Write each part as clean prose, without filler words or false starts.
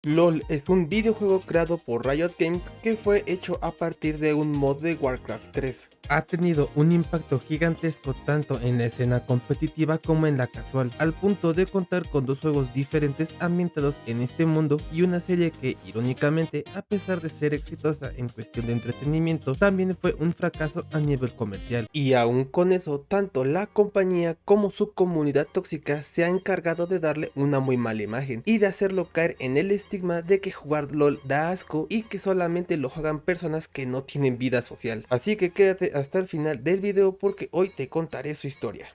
LOL es un videojuego creado por Riot Games que fue hecho a partir de un mod de Warcraft 3. Ha tenido un impacto gigantesco tanto en la escena competitiva como en la casual, al punto de contar con dos juegos diferentes ambientados en este mundo y una serie que, irónicamente, a pesar de ser exitosa en cuestión de entretenimiento, también fue un fracaso a nivel comercial. Y aún con eso, tanto la compañía como su comunidad tóxica se ha encargado de darle una muy mala imagen y de hacerlo caer en el estigma de que jugar LOL da asco y que solamente lo juegan personas que no tienen vida social. Así que quédate hasta el final del video porque hoy te contaré su historia.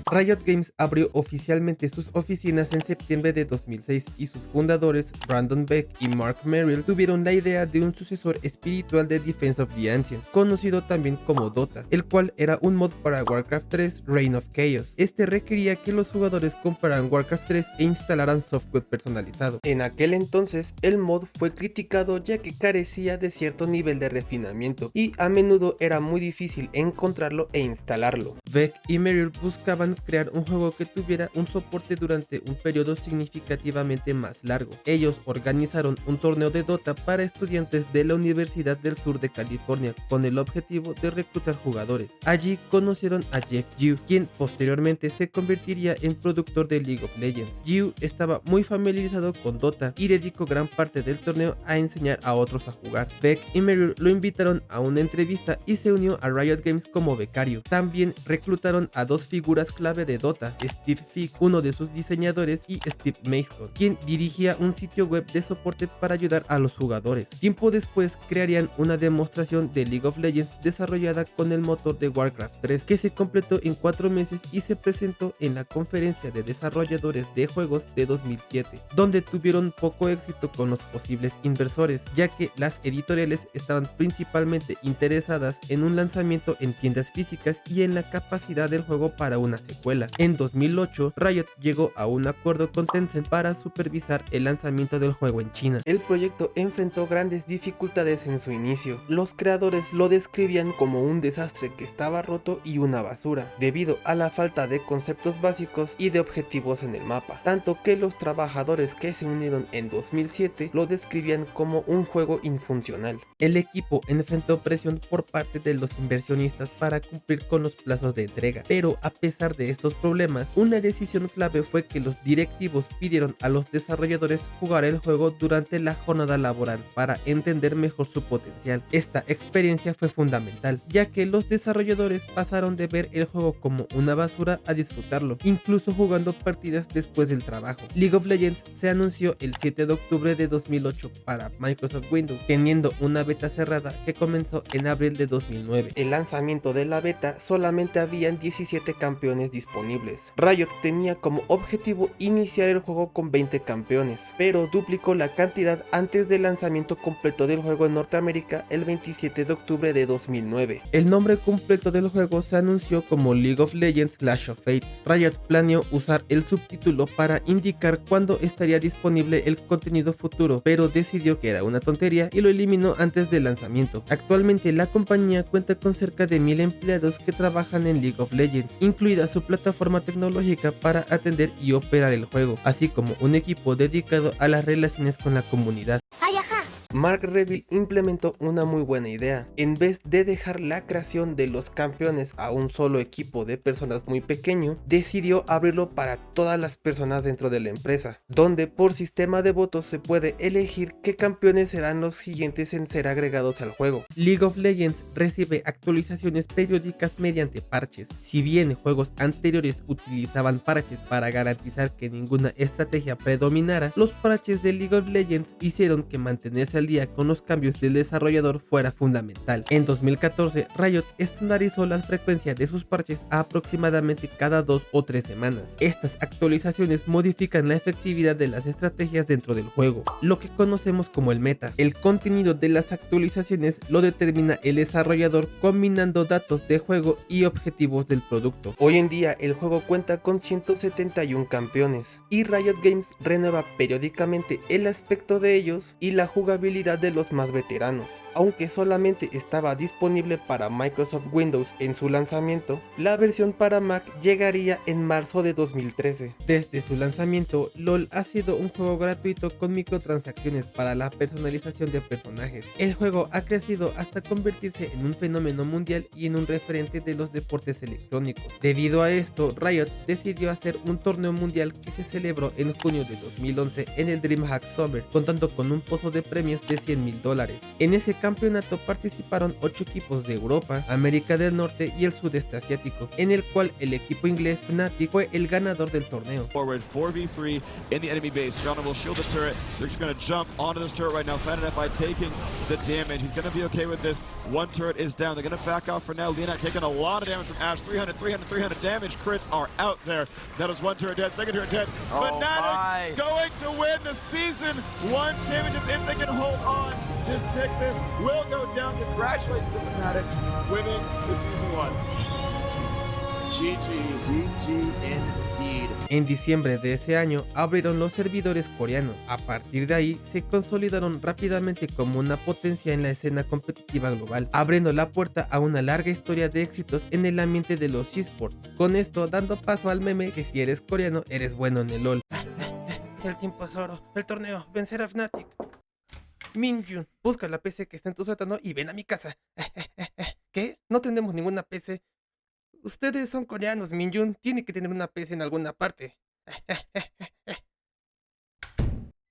Riot Games abrió oficialmente sus oficinas en septiembre de 2006 y sus fundadores, Brandon Beck y Mark Merrill, tuvieron la idea de un sucesor espiritual de Defense of the Ancients, conocido también como Dota, el cual era un mod para Warcraft 3 Reign of Chaos. Este requería que los jugadores compraran Warcraft 3 e instalaran software personalizado. En aquel entonces, el mod fue criticado ya que carecía de cierto nivel de refinamiento y a menudo era muy difícil encontrarlo e instalarlo. Beck y Merrill buscaban crear un juego que tuviera un soporte durante un periodo significativamente más largo. Ellos organizaron un torneo de Dota para estudiantes de la Universidad del Sur de California con el objetivo de reclutar jugadores. Allí conocieron a Jeff Yu, quien posteriormente se convertiría en productor de League of Legends. Yu estaba muy familiarizado con Dota y dedicó gran parte del torneo a enseñar a otros a jugar. Beck y Merrill lo invitaron a una entrevista y se unió a Riot Games como becario. También reclutaron a dos figuras clave de Dota, Steve Fick, uno de sus diseñadores, y Steve Mason, quien dirigía un sitio web de soporte para ayudar a los jugadores. Tiempo después crearían una demostración de League of Legends desarrollada con el motor de Warcraft 3, que se completó en 4 meses y se presentó en la conferencia de desarrolladores de juegos de 2007, donde tuvieron poco éxito con los posibles inversores, ya que las editoriales estaban principalmente interesadas en un lanzamiento en tiendas físicas y en la capacidad del juego para una secuela. En 2008, Riot llegó a un acuerdo con Tencent para supervisar el lanzamiento del juego en China. El proyecto enfrentó grandes dificultades en su inicio. Los creadores lo describían como un desastre que estaba roto y una basura, debido a la falta de conceptos básicos y de objetivos en el mapa, tanto que los trabajadores que se unieron en 2007 lo describían como un juego infuncional. El equipo enfrentó presión por parte de los inversionistas para cumplir con los plazos de entrega, pero a pesar de estos problemas, una decisión clave fue que los directivos pidieron a los desarrolladores jugar el juego durante la jornada laboral para entender mejor su potencial. Esta experiencia fue fundamental, ya que los desarrolladores pasaron de ver el juego como una basura a disfrutarlo, incluso jugando partidas después del trabajo. League of Legends se anunció el 7 de octubre de 2008 para Microsoft Windows, teniendo una beta cerrada que comenzó en abril de 2009. El lanzamiento de la beta solamente habían 17 campeones disponibles. Riot tenía como objetivo iniciar el juego con 20 campeones, pero duplicó la cantidad antes del lanzamiento completo del juego en Norteamérica el 27 de octubre de 2009. El nombre completo del juego se anunció como League of Legends Clash of Fates. Riot planeó usar el subtítulo para indicar cuándo estaría disponible el contenido futuro, pero decidió que era una tontería y lo eliminó antes del lanzamiento. Actualmente la compañía cuenta con cerca de 1000 empleados que trabajan en League of Legends, incluida su plataforma tecnológica para atender y operar el juego, así como un equipo dedicado a las relaciones con la comunidad. Mark Reville implementó una muy buena idea. En vez de dejar la creación de los campeones a un solo equipo de personas muy pequeño, decidió abrirlo para todas las personas dentro de la empresa, donde por sistema de votos se puede elegir qué campeones serán los siguientes en ser agregados al juego. League of Legends recibe actualizaciones periódicas mediante parches. Si bien juegos anteriores utilizaban parches para garantizar que ninguna estrategia predominara, los parches de League of Legends hicieron que mantenerse al día con los cambios del desarrollador fuera fundamental. En 2014, Riot estandarizó la frecuencia de sus parches a aproximadamente cada 2 o 3 semanas. Estas actualizaciones modifican la efectividad de las estrategias dentro del juego, lo que conocemos como el meta. El contenido de las actualizaciones lo determina el desarrollador combinando datos de juego y objetivos del producto. Hoy en día el juego cuenta con 171 campeones y Riot Games renueva periódicamente el aspecto de ellos y la jugabilidad jugabilidad de los más veteranos. Aunque solamente estaba disponible para Microsoft Windows en su lanzamiento, la versión para Mac llegaría en marzo de 2013. Desde su lanzamiento, LOL ha sido un juego gratuito con microtransacciones para la personalización de personajes. El juego ha crecido hasta convertirse en un fenómeno mundial y en un referente de los deportes electrónicos. Debido a esto, Riot decidió hacer un torneo mundial que se celebró en junio de 2011 en el DreamHack Summer, contando con un pozo de premios de $100,000. En ese campeonato participaron 8 equipos de Europa, América del Norte y el sudeste asiático, en el cual el equipo inglés Fnatic fue el ganador del torneo. Forward 4v3 in the enemy base. John will shield the turret. They're just going to jump onto this turret right now. SineNFI taking the damage. He's going to be okay with this. One turret is down. They're going to back off for now. Leonat taking a lot of damage from Ash. 300 damage. Crits are out there. That is one turret dead. Second turret dead. Fnatic going to win the Season 1 championship if they can hold on. This Nexus will go down. Congratulations to Fnatic winning the Season 1. GG indeed. En diciembre de ese año abrieron los servidores coreanos. A partir de ahí se consolidaron rápidamente como una potencia en la escena competitiva global, abriendo la puerta a una larga historia de éxitos en el ambiente de los esports. Con esto dando paso al meme que si eres coreano eres bueno en el LOL. El tiempo es oro, el torneo, vencer a Fnatic. Minjun, busca la PC que está en tu sótano y ven a mi casa. ¿Qué? No tenemos ninguna PC. Ustedes son coreanos, Minjun. Tiene que tener una PC en alguna parte.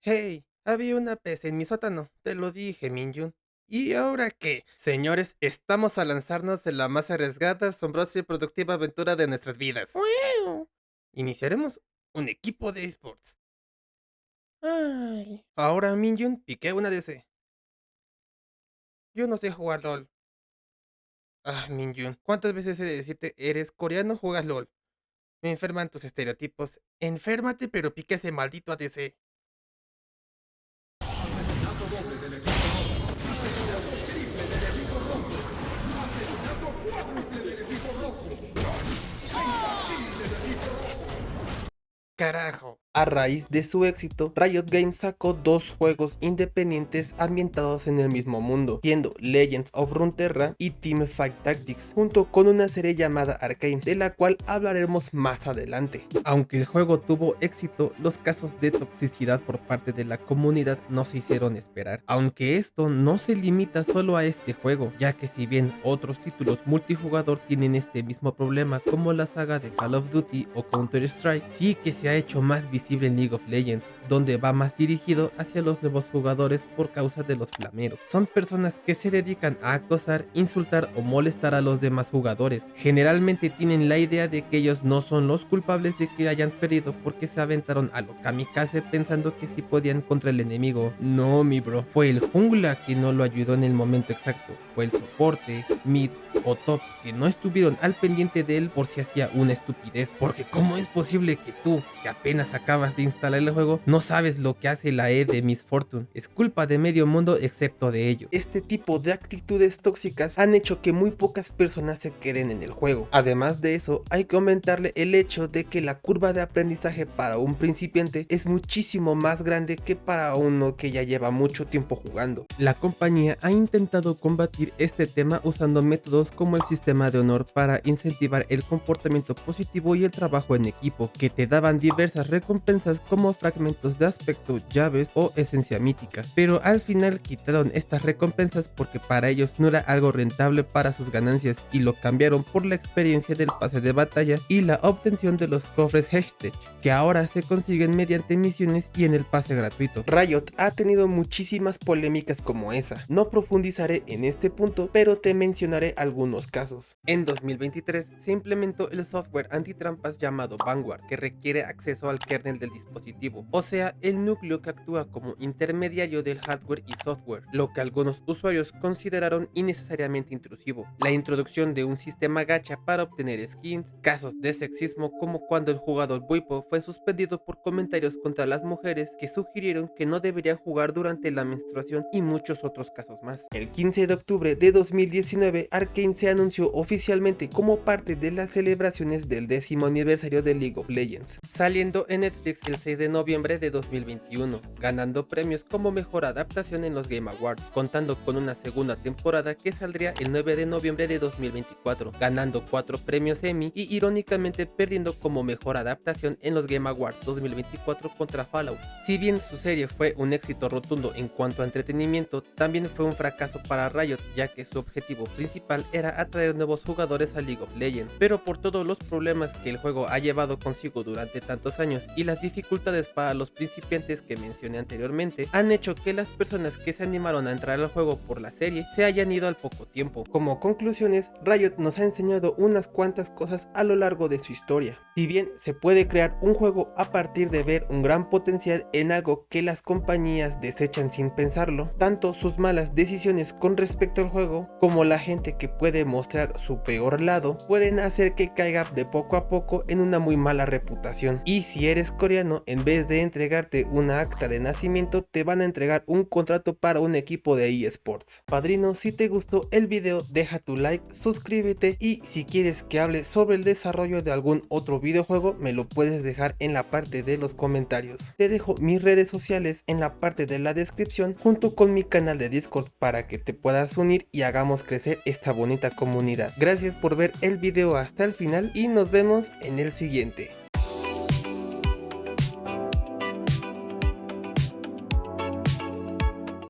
Hey, había una PC en mi sótano. Te lo dije, Minjun. ¿Y ahora qué? Señores, estamos a lanzarnos en la más arriesgada, asombrosa y productiva aventura de nuestras vidas. Iniciaremos un equipo de esports. Ay. Ahora, Minjun, piqué una DC. Yo no sé jugar LOL. Ah, Minjun, ¿cuántas veces he de decirte, eres coreano, juegas LOL? Me enferman tus estereotipos. Enférmate, pero pique ese maldito ADC. Carajo. A raíz de su éxito, Riot Games sacó 2 juegos independientes ambientados en el mismo mundo, siendo Legends of Runeterra y Teamfight Tactics, junto con una serie llamada Arcane, de la cual hablaremos más adelante. Aunque el juego tuvo éxito, los casos de toxicidad por parte de la comunidad no se hicieron esperar, aunque esto no se limita solo a este juego, ya que si bien otros títulos multijugador tienen este mismo problema, como la saga de Call of Duty o Counter-Strike, sí que se ha hecho más visible en League of Legends, donde va más dirigido hacia los nuevos jugadores por causa de los flameros. Son personas que se dedican a acosar, insultar o molestar a los demás jugadores. Generalmente tienen la idea de que ellos no son los culpables de que hayan perdido porque se aventaron a lo kamikaze pensando que sí podían contra el enemigo. No, mi bro, fue el jungla que no lo ayudó en el momento exacto. Fue el soporte, mid o top que no estuvieron al pendiente de él por si hacía una estupidez. Porque ¿cómo es posible que tú, que apenas acabas de instalar el juego, no sabes lo que hace la E de Miss Fortune? Es culpa de medio mundo excepto de ellos. Este tipo de actitudes tóxicas han hecho que muy pocas personas se queden en el juego. Además de eso, hay que aumentarle el hecho de que la curva de aprendizaje para un principiante es muchísimo más grande que para uno que ya lleva mucho tiempo jugando. La compañía ha intentado combatir este tema usando métodos como el sistema de honor para incentivar el comportamiento positivo y el trabajo en equipo, que te daban diversas recompensas como fragmentos de aspecto, llaves o esencia mítica, pero al final quitaron estas recompensas porque para ellos no era algo rentable para sus ganancias y lo cambiaron por la experiencia del pase de batalla y la obtención de los cofres Hextech, que ahora se consiguen mediante misiones y en el pase gratuito. Riot ha tenido muchísimas polémicas como esa, no profundizaré en este punto, pero te mencionaré algunos casos. En 2023 se implementó el software antitrampas llamado Vanguard, que requiere acceso al kernel del dispositivo, o sea, el núcleo que actúa como intermediario del hardware y software, lo que algunos usuarios consideraron innecesariamente intrusivo. La introducción de un sistema gacha para obtener skins, casos de sexismo como cuando el jugador Buipo fue suspendido por comentarios contra las mujeres que sugirieron que no deberían jugar durante la menstruación y muchos otros casos más. El 15 de octubre de 2019, Arcane se anunció oficialmente como parte de las celebraciones del 10º aniversario de League of Legends, saliendo en Netflix el 6 de noviembre de 2021, ganando premios como mejor adaptación en los Game Awards, contando con una segunda temporada que saldría el 9 de noviembre de 2024, ganando 4 premios Emmy y irónicamente perdiendo como mejor adaptación en los Game Awards 2024 contra Fallout. Si bien su serie fue un éxito rotundo en cuanto a entretenimiento, también fue un fracaso para Riot, ya que su objetivo principal era atraer nuevos jugadores a League of Legends, pero por todos los problemas que el juego ha llevado consigo durante tantos años y las dificultades para los principiantes que mencioné anteriormente, han hecho que las personas que se animaron a entrar al juego por la serie se hayan ido al poco tiempo. Como conclusiones, Riot nos ha enseñado unas cuantas cosas a lo largo de su historia. Si bien se puede crear un juego a partir de ver un gran potencial en algo que las compañías desechan sin pensarlo, tanto sus malas decisiones con respecto al juego como la gente que puede mostrar su peor lado pueden hacer que caiga de poco a poco en una muy mala reputación. Y si eres coreano, en vez de entregarte una acta de nacimiento, te van a entregar un contrato para un equipo de eSports. Padrino, si te gustó el video, deja tu like, suscríbete y si quieres que hable sobre el desarrollo de algún otro videojuego, me lo puedes dejar en la parte de los comentarios. Te dejo mis redes sociales en la parte de la descripción junto con mi canal de Discord para que te puedas unir y hagamos crecer esta bonita comunidad. Gracias por ver el video hasta el final y nos vemos en el siguiente.